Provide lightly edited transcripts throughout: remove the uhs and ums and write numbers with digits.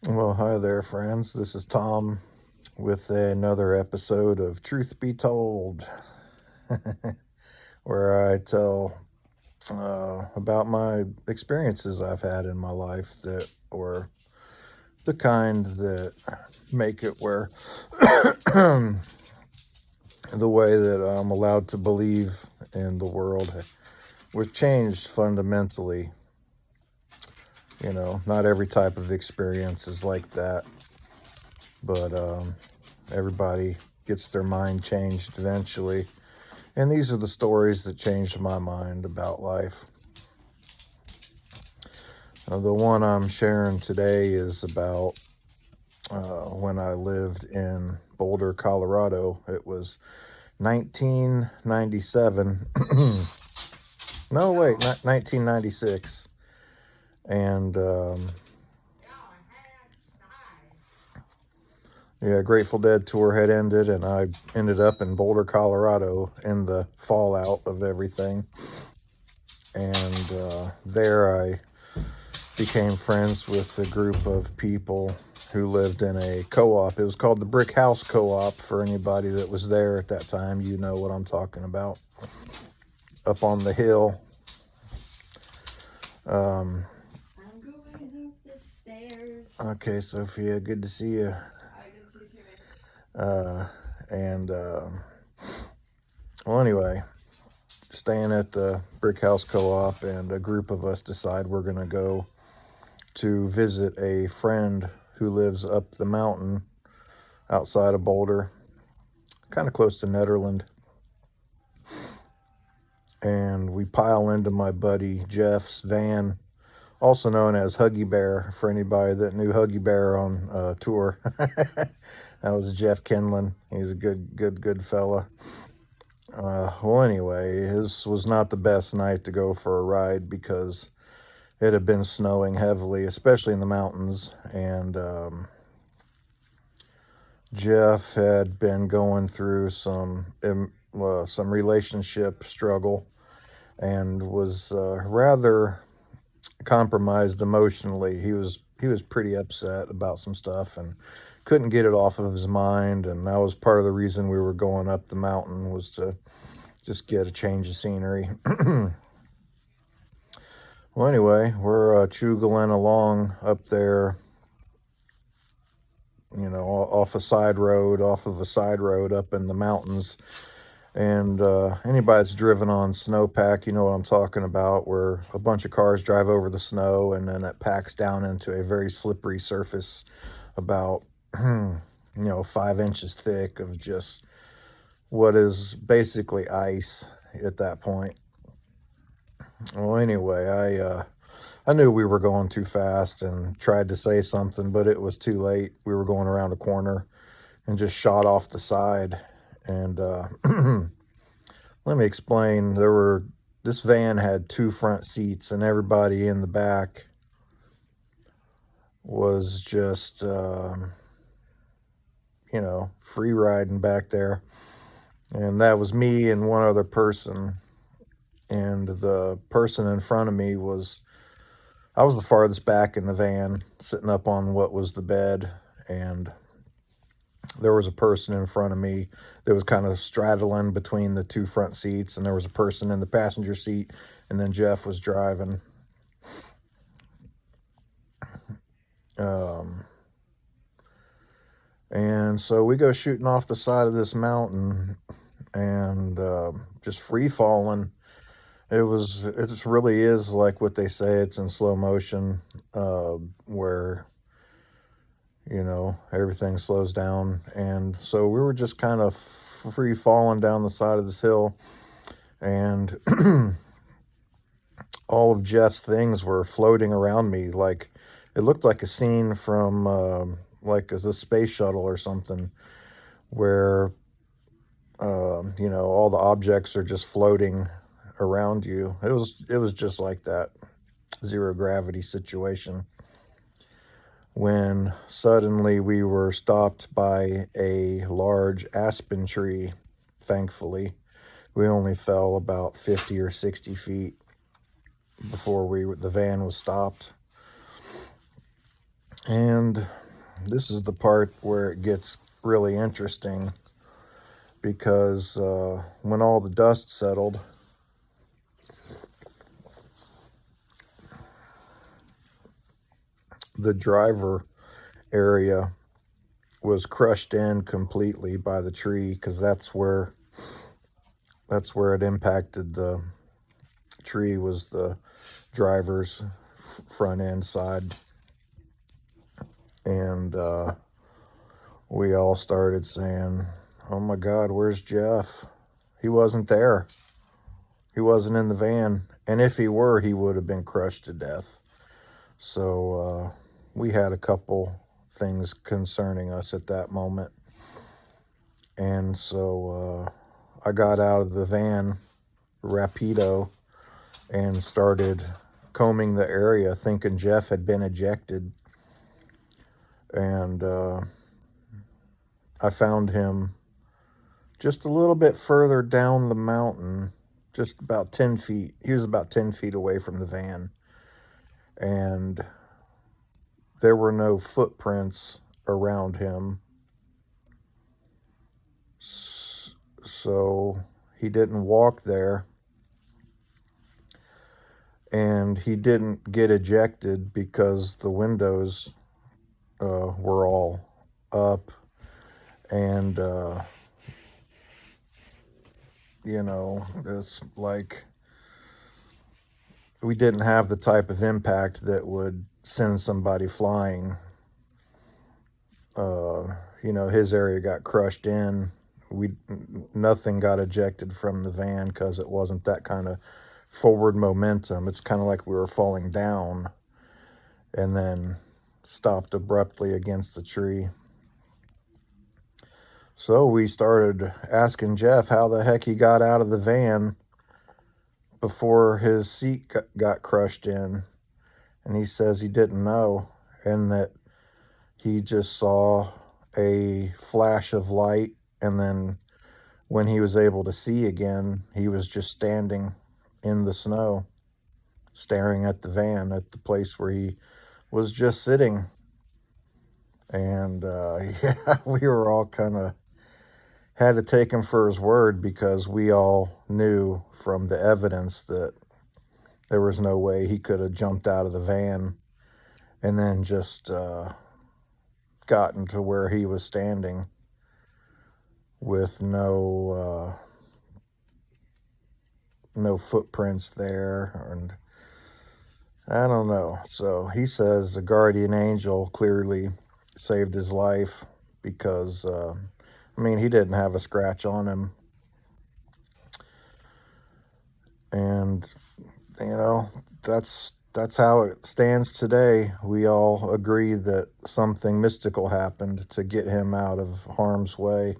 Well, hi there, friends. This is Tom with another episode of Truth Be Told, where I tell about my experiences I've had in my life that were the kind that make it where the way that I'm allowed to believe in the world was changed fundamentally. Not every type of experience is like that, but everybody gets their mind changed eventually. And these are the stories that changed my mind about life. The one I'm sharing today is about when I lived in Boulder, Colorado. It was 1997. No, wait, not 1996. And yeah, Grateful Dead tour had ended, and I ended up in Boulder, Colorado in the fallout of everything. And there I became friends with a group of people who lived in a co-op. It was called the Brick House Co-op. For anybody that was there at that time, you know what I'm talking about. Up on the hill. I'm going up the stairs. Okay, Sophia, good to see you. I can see too, man. And well, anyway, staying at the Brick House Co-op, and a group of us decide we're going to go to visit a friend who lives up the mountain outside of Boulder, kind of close to Nederland. And we pile into my buddy Jeff's van, also known as Huggy Bear, for anybody that knew Huggy Bear on tour. That was Jeff Kinlan. He's a good fella. Well, anyway, his was not the best night to go for a ride because it had been snowing heavily, especially in the mountains, and Jeff had been going through some relationship struggle and was rather compromised emotionally. He was pretty upset about some stuff and couldn't get it off of his mind, and that was part of the reason we were going up the mountain, was to just get a change of scenery. Well, anyway, we're chugging along up there, off a side road, off of a side road up in the mountains. And anybody that's driven on snowpack, you know what I'm talking about, where a bunch of cars drive over the snow and then it packs down into a very slippery surface, about 5 inches thick of just what is basically ice at that point. Well, anyway, I knew we were going too fast and tried to say something, but it was too late. We were going around a corner and just shot off the side. And let me explain. This van had two front seats, and everybody in the back was just free riding back there. And that was me and one other person. And the person in front of me I was the farthest back in the van, sitting up on what was the bed, and there was a person in front of me that was kind of straddling between the two front seats, and there was a person in the passenger seat, and then Jeff was driving. And so we go shooting off the side of this mountain, and just free falling. It really is like what they say. It's in slow motion, where everything slows down. And so we were just kind of free falling down the side of this hill, and all of Jeff's things were floating around me. Like, it looked like a scene from like a space shuttle or something, where all the objects are just floating around you. It was just like that zero gravity situation, when suddenly we were stopped by a large aspen tree. Thankfully, we only fell about 50 or 60 feet before the van was stopped. And this is the part where it gets really interesting, because when all the dust settled, the driver area was crushed in completely by the tree, because that's where it impacted. The tree was the driver's front end side. And we all started saying, oh my God, where's Jeff? He wasn't there. He wasn't in the van. And if he were, he would have been crushed to death. So we had a couple things concerning us at that moment. And so I got out of the van rapido and started combing the area, thinking Jeff had been ejected. And I found him just a little bit further down the mountain, just about 10 feet. He was about 10 feet away from the van. And there were no footprints around him. So he didn't walk there. And he didn't get ejected because the windows were all up. And, it's like we didn't have the type of impact that would send somebody flying. His area got crushed in. Nothing got ejected from the van because it wasn't that kind of forward momentum. It's kind of like we were falling down and then stopped abruptly against the tree. So we started asking Jeff how the heck he got out of the van before his seat got crushed in. And he says he didn't know, and that he just saw a flash of light. And then when he was able to see again, he was just standing in the snow, staring at the van, at the place where he was just sitting. And yeah, we were all kind of had to take him for his word, because we all knew from the evidence that there was no way he could have jumped out of the van and then just gotten to where he was standing with no footprints there. And I don't know. So he says a guardian angel clearly saved his life, because he didn't have a scratch on him. And that's how it stands today. We all agree that something mystical happened to get him out of harm's way.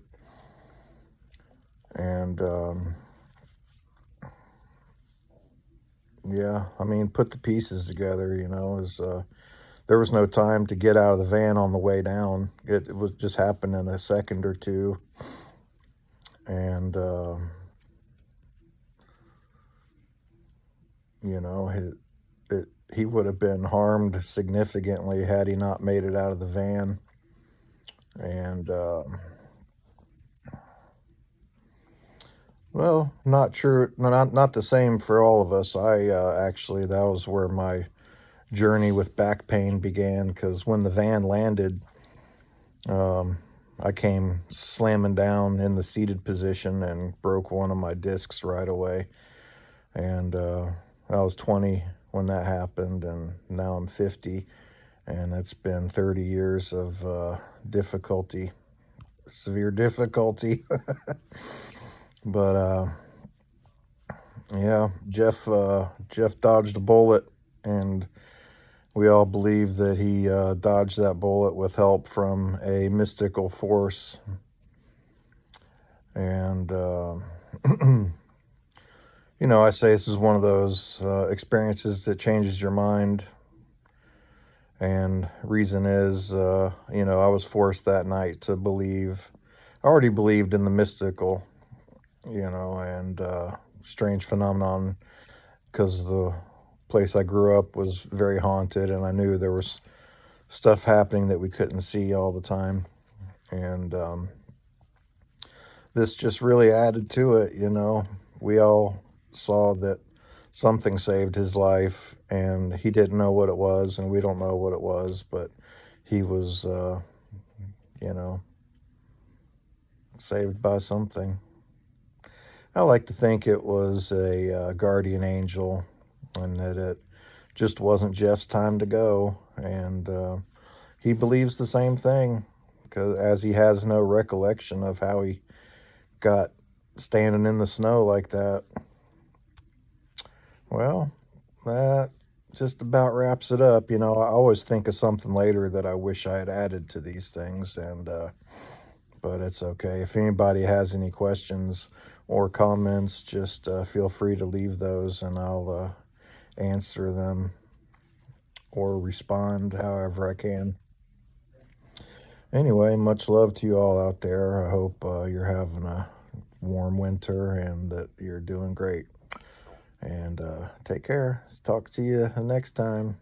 And put the pieces together. There was no time to get out of the van on the way down. It was just happened in a second or two. And he would have been harmed significantly had he not made it out of the van. And well, not true, not the same for all of us. Actually, that was where my journey with back pain began, because when the van landed, I came slamming down in the seated position and broke one of my discs right away. And I was 20 when that happened, and now I'm 50, and it's been 30 years of difficulty, severe difficulty. But yeah, Jeff dodged a bullet, and we all believe that he dodged that bullet with help from a mystical force. And I say this is one of those experiences that changes your mind. And reason is, I was forced that night to believe. I already believed in the mystical, and strange phenomenon, because the place I grew up was very haunted, and I knew there was stuff happening that we couldn't see all the time. And this just really added to it, you know. We all saw that something saved his life, and he didn't know what it was, and we don't know what it was, but he was, you know, saved by something. I like to think it was a guardian angel, and that it just wasn't Jeff's time to go. And he believes the same thing, because as he has no recollection of how he got standing in the snow like that. Well, that just about wraps it up. You know, I always think of something later that I wish I had added to these things, and but it's okay. If anybody has any questions or comments, just feel free to leave those, and I'll answer them or respond however I can. Anyway, much love to you all out there. I hope you're having a warm winter and that you're doing great. And take care. Talk to you next time.